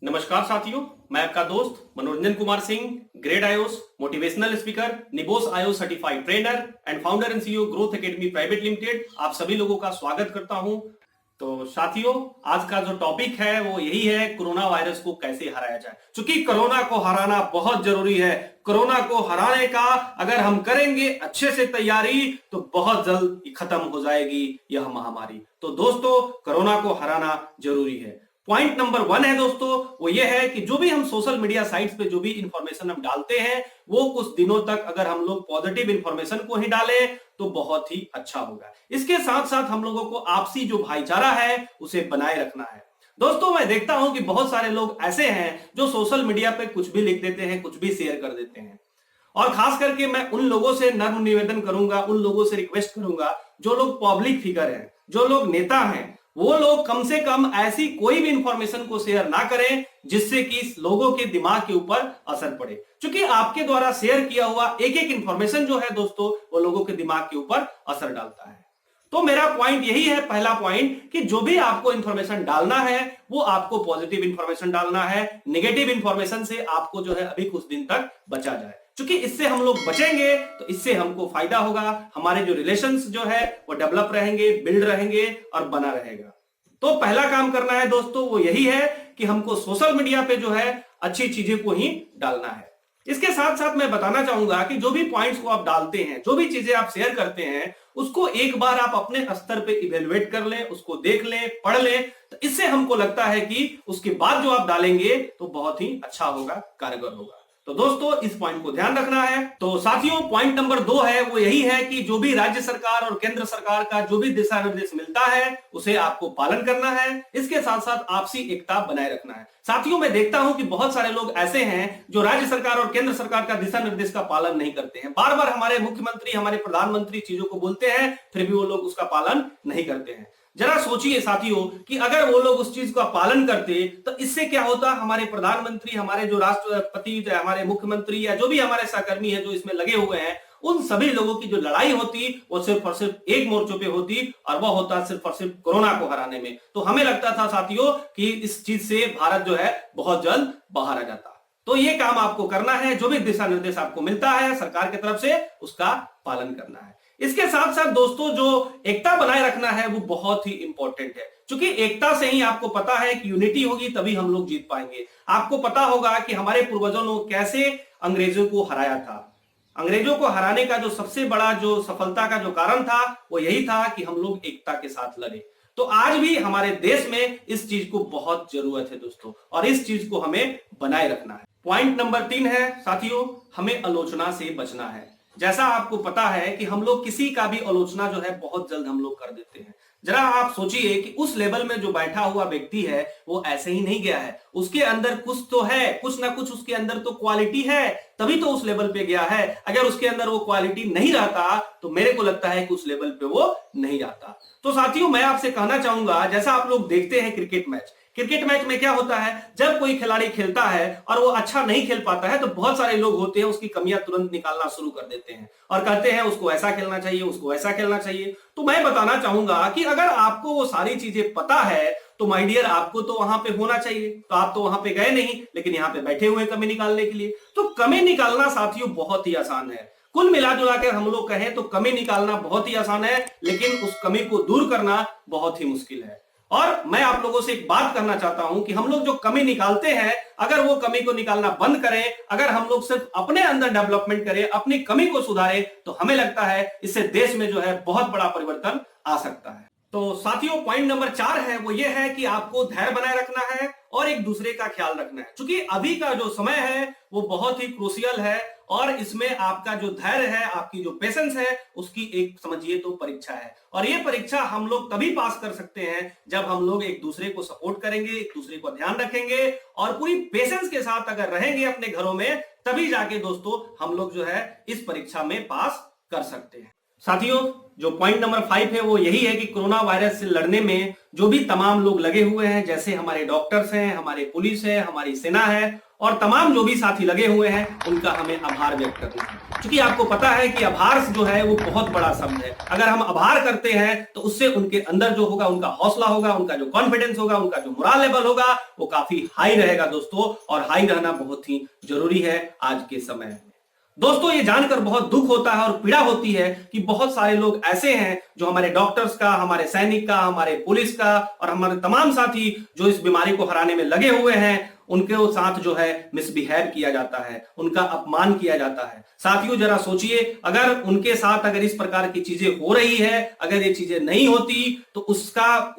नमस्कार साथियों, मैं आपका दोस्त मनोरंजन Kumar Singh, grade iOS, motivational speaker, निबोस IO certified trainer and founder and CEO growth academy private limited आप सभी लोगों का स्वागत करता हूं। तो साथियों, आज का जो टॉपिक है वो यही है, कोरोना वायरस को कैसे हराया जाए। क्योंकि कोरोना को हराना बहुत जरूरी है। कोरोना को हराने का अगर हम करेंगे अच्छे से तैयारी तो बहुत जल्द खत्म हो जाएगी यह महामारी। तो दोस्तों, कोरोना को हराना जरूरी है। पॉइंट नंबर 1 है दोस्तों, वो ये है कि जो भी हम सोशल मीडिया साइट्स पे जो भी इंफॉर्मेशन हम डालते हैं वो कुछ दिनों तक अगर हम लोग पॉजिटिव इंफॉर्मेशन को ही डालें तो बहुत ही अच्छा होगा। इसके साथ साथ हम लोगों को आपसी जो भाईचारा है उसे बनाए रखना है। दोस्तों, मैं देखता हूं कि बहुत सारे लोग ऐसे हैं जो सोशल मीडिया पे कुछ भी लिख देते हैं, कुछ भी शेयर कर देते हैं। और खास करके मैं उन लोगों से नम्र निवेदन करूंगा, उन लोगों से रिक्वेस्ट करूंगा जो लोग पब्लिक फिगर हैं, जो लोग नेता हैं, वो लोग कम से कम ऐसी कोई भी इंफॉर्मेशन को शेयर ना करें जिससे कि लोगों के दिमाग के ऊपर असर पड़े। क्योंकि आपके द्वारा शेयर किया हुआ एक एक इंफॉर्मेशन जो है दोस्तों, वो लोगों के दिमाग के ऊपर असर डालता है। तो मेरा पॉइंट यही है, पहला पॉइंट, कि जो भी आपको इंफॉर्मेशन डालना है वो आपको पॉजिटिव इंफॉर्मेशन डालना है। नेगेटिव इंफॉर्मेशन से आपको जो है अभी कुछ दिन तक बचा जाए। क्योंकि इससे हम लोग बचेंगे तो इससे हमको फायदा होगा, हमारे जो रिलेशंस जो है वो डेवलप रहेंगे, बिल्ड रहेंगे और बना रहेगा। तो पहला काम करना है दोस्तों वो यही है कि हमको सोशल मीडिया पे जो है अच्छी चीजें को ही डालना है। इसके साथ साथ मैं बताना चाहूंगा कि जो भी पॉइंट्स को आप डालते हैं, जो भी चीजें आप शेयर करते हैं, उसको एक बार आप अपने स्तर पे इवेलुएट कर लें, उसको देख लें, पढ़ लें। तो इससे हमको लगता है कि उसके बाद जो आप डालेंगे तो बहुत ही अच्छा होगा, कारगर होगा। तो दोस्तों, इस पॉइंट को ध्यान रखना है। तो साथियों, पॉइंट नंबर 2 है वो यही है कि जो भी राज्य सरकार और केंद्र सरकार का जो भी दिशा निर्देश मिलता है उसे आपको पालन करना है। इसके साथ साथ आपसी एकता बनाए रखना है। साथियों, मैं देखता हूं कि बहुत सारे लोग ऐसे हैं जो राज्य सरकार और केंद्र सरकार का दिशा निर्देश का पालन नहीं करते हैं। बार बार हमारे मुख्यमंत्री, हमारे प्रधानमंत्री चीजों को बोलते हैं, फिर भी वो लोग उसका पालन नहीं करते हैं। जरा सोचिए साथियों कि अगर वो लोग उस चीज का पालन करते तो इससे क्या होता, हमारे प्रधानमंत्री, हमारे जो राष्ट्रपति, हमारे मुख्यमंत्री या जो भी हमारे सहकर्मी हैं जो इसमें लगे हुए हैं, उन सभी लोगों की जो लड़ाई होती वो सिर्फ और सिर्फ एक मोर्चों पे होती, और वह होता सिर्फ और सिर्फ कोरोना को हराने में। तो हमें लगता था साथियों कि इस चीज से भारत जो है बहुत जल्द बाहर आ जाता। तो ये काम आपको करना है, जो भी दिशा निर्देश आपको मिलता है सरकार की तरफ से उसका पालन करना है। इसके साथ साथ दोस्तों, जो एकता बनाए रखना है वो बहुत ही इंपॉर्टेंट है। क्योंकि एकता से ही आपको पता है कि यूनिटी होगी तभी हम लोग जीत पाएंगे। आपको पता होगा कि हमारे पूर्वजों ने कैसे अंग्रेजों को हराया था। अंग्रेजों को हराने का जो सबसे बड़ा जो सफलता का जो कारण था वो यही था कि हम लोग एकता के साथ लड़े। तो आज भी हमारे देश में इस चीज को बहुत जरूरत है दोस्तों, और इस चीज को हमें बनाए रखना है। पॉइंट नंबर 3 है साथियों, हमें आलोचना से बचना है। जैसा आपको पता है कि हम लोग किसी का भी आलोचना जो है बहुत जल्द हम लोग कर देते हैं। जरा आप सोचिए कि उस लेवल में जो बैठा हुआ व्यक्ति है वो ऐसे ही नहीं गया है, उसके अंदर कुछ तो है, कुछ ना कुछ उसके अंदर तो क्वालिटी है, तभी तो उस लेवल पे गया है। अगर उसके अंदर वो क्वालिटी नहीं रहता तो मेरे को लगता है कि उस लेवल पे वो नहीं जाता। तो साथियों, मैं आपसे कहना चाहूंगा, जैसा आप लोग देखते हैं क्रिकेट मैच, क्रिकेट मैच में क्या होता है, जब कोई खिलाड़ी खेलता है और वो अच्छा नहीं खेल पाता है तो बहुत सारे लोग होते हैं उसकी कमियां तुरंत निकालना शुरू कर देते हैं और कहते हैं उसको ऐसा खेलना चाहिए, उसको ऐसा खेलना चाहिए। तो मैं बताना चाहूंगा कि अगर आपको वो सारी चीजें पता है तो माय डियर, आपको तो वहां पे होना चाहिए। तो आप तो वहां पे गए नहीं, लेकिन यहाँ पे बैठे हुए कमी निकालने के लिए। तो कमी निकालना साथियों बहुत ही आसान है। कुल मिला जुला कर हम लोग कहें तो कमी निकालना बहुत ही आसान है, लेकिन उस कमी को दूर करना बहुत ही मुश्किल है। और मैं आप लोगों से एक बात करना चाहता हूं कि हम लोग जो कमी निकालते हैं, अगर वो कमी को निकालना बंद करें, अगर हम लोग सिर्फ अपने अंदर डेवलपमेंट करें, अपनी कमी को सुधारें, तो हमें लगता है इससे देश में जो है बहुत बड़ा परिवर्तन आ सकता है। तो साथियों, पॉइंट नंबर 4 है वो ये है कि आपको धैर्य बनाए रखना है और एक दूसरे का ख्याल रखना है। क्योंकि अभी का जो समय है वो बहुत ही क्रूशियल है और इसमें आपका जो धैर्य है, आपकी जो पेशेंस है, उसकी एक समझिए तो परीक्षा है। और ये परीक्षा हम लोग तभी पास कर सकते हैं जब हम लोग एक दूसरे को सपोर्ट करेंगे, एक दूसरे को ध्यान रखेंगे और पूरी पेशेंस के साथ अगर रहेंगे अपने घरों में, तभी जाके दोस्तों हम लोग जो है इस परीक्षा में पास कर सकते हैं। साथियों, जो पॉइंट नंबर 5 है वो यही है कि कोरोना वायरस से लड़ने में जो भी तमाम लोग लगे हुए हैं, जैसे हमारे डॉक्टर्स हैं, हमारे पुलिस है, हमारी सेना है और तमाम जो भी साथी लगे हुए हैं, उनका हमें आभार व्यक्त करना है। क्योंकि आपको पता है कि आभार जो है वो बहुत बड़ा शब्द है। अगर हम आभार करते हैं तो उससे उनके अंदर जो होगा, उनका हौसला होगा, उनका जो कॉन्फिडेंस होगा, उनका जो मोरल लेवल होगा, वो काफी हाई रहेगा दोस्तों। और हाई रहना बहुत ही जरूरी है आज के समय में। दोस्तों, ये जानकर बहुत दुख होता है और पीड़ा होती है कि बहुत सारे लोग ऐसे हैं जो हमारे डॉक्टर्स का, हमारे सैनिक का, हमारे पुलिस का और हमारे तमाम साथी जो इस बीमारी को हराने में लगे हुए हैं, उनके साथ जो है मिसबिहेव किया जाता है, उनका अपमान किया जाता है। साथियों, जरा सोचिए, अगर उनके साथ अगर इस प्रकार की चीजें हो रही है, अगर ये चीजें नहीं होती तो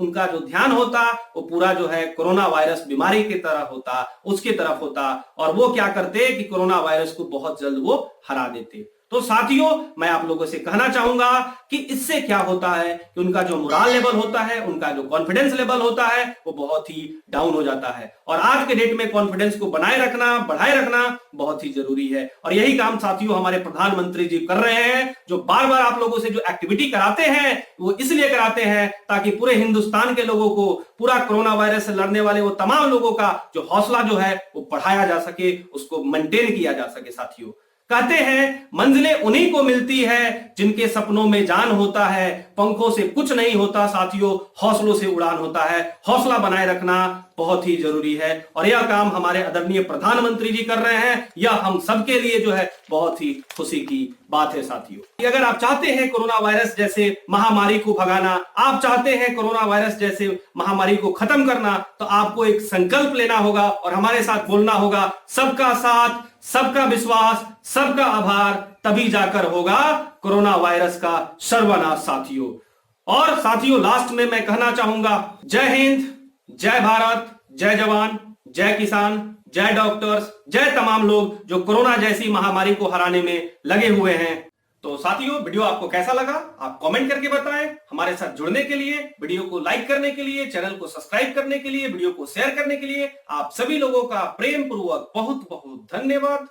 उनका जो ध्यान होता वो पूरा जो है कोरोना वायरस बीमारी की तरह होता, उसकी तरफ होता और वो क्या करते कि कोरोना वायरस को बहुत जल्द वो हरा देते। तो साथियों, मैं आप लोगों से कहना चाहूंगा कि इससे क्या होता है कि उनका जो मोरल लेवल होता है, उनका जो कॉन्फिडेंस लेवल होता है, वो बहुत ही डाउन हो जाता है। और आज के डेट में कॉन्फिडेंस को बनाए रखना, बढ़ाए रखना बहुत ही जरूरी है। और यही काम साथियों हमारे प्रधानमंत्री जी कर रहे हैं, जो बार बार आप लोगों से जो एक्टिविटी कराते हैं वो इसलिए कराते हैं ताकि पूरे हिंदुस्तान के लोगों को, पूरा कोरोना वायरस से लड़ने वाले वो तमाम लोगों का जो हौसला जो है वो बढ़ाया जा सके, उसको मेंटेन किया जा सके। साथियों, कहते हैं मंजिलें उन्हीं को मिलती है जिनके सपनों में जान होता है, पंखों से कुछ नहीं होता साथियों, हौसलों से उड़ान होता है। हौसला बनाए रखना बहुत ही जरूरी है और यह काम हमारे आदरणीय प्रधानमंत्री जी कर रहे हैं। यह हम सबके लिए जो है बहुत ही खुशी की बात है। साथियों, अगर आप चाहते हैं कोरोना वायरस जैसे महामारी को भगाना, आप चाहते हैं कोरोना वायरस जैसे महामारी को खत्म करना, तो आपको एक संकल्प लेना होगा और हमारे साथ बोलना होगा, सबका साथ, सबका विश्वास, सबका आभार, तभी जाकर होगा कोरोना वायरस का सर्वनाश। साथियों, और साथियों लास्ट में मैं कहना चाहूंगा, जय हिंद, जय भारत, जय जवान, जय किसान, जय डॉक्टर्स, जय तमाम लोग जो कोरोना जैसी महामारी को हराने में लगे हुए हैं। तो साथियों, वीडियो आपको कैसा लगा आप कमेंट करके बताएं। हमारे साथ जुड़ने के लिए, वीडियो को लाइक करने के लिए, चैनल को सब्सक्राइब करने के लिए, वीडियो को शेयर करने के लिए आप सभी लोगों का प्रेम पूर्वक बहुत बहुत धन्यवाद।